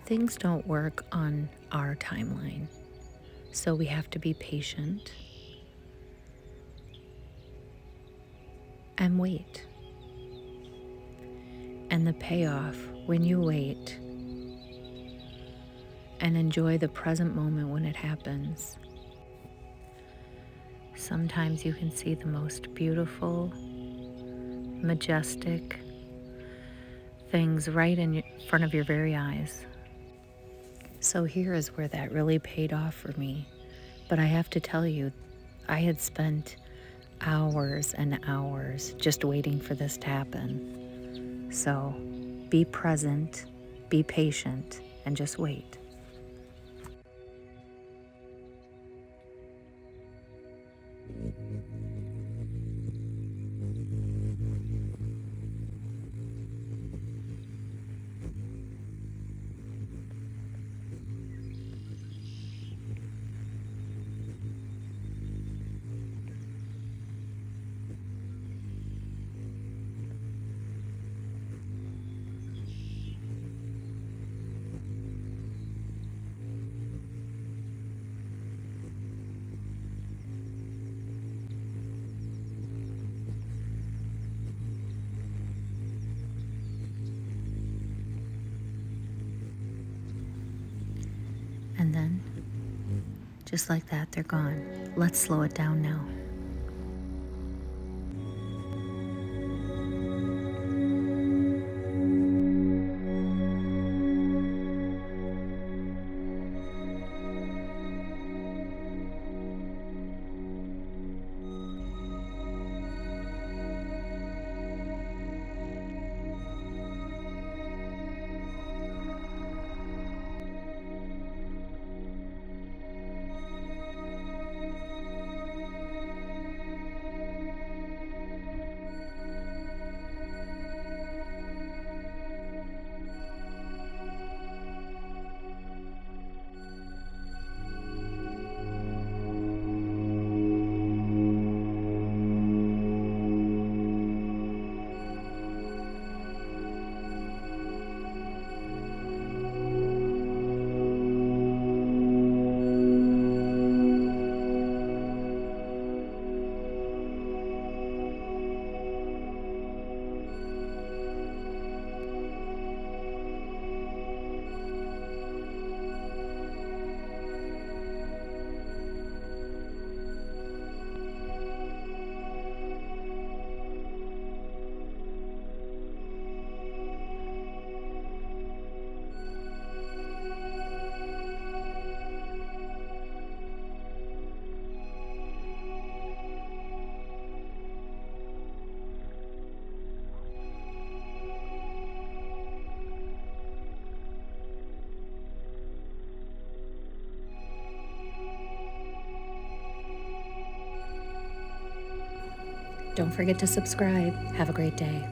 Things don't work on our timeline, so we have to be patient and wait. And the payoff when you wait and enjoy the present moment when it happens. Sometimes you can see the most beautiful, majestic things right in front of your very eyes. So here is where that really paid off for me. But I have to tell you, I had spent hours and hours just waiting for this to happen. So be present, be patient, and just wait. And then, just like that, they're gone. Let's slow it down now. Don't forget to subscribe. Have a great day.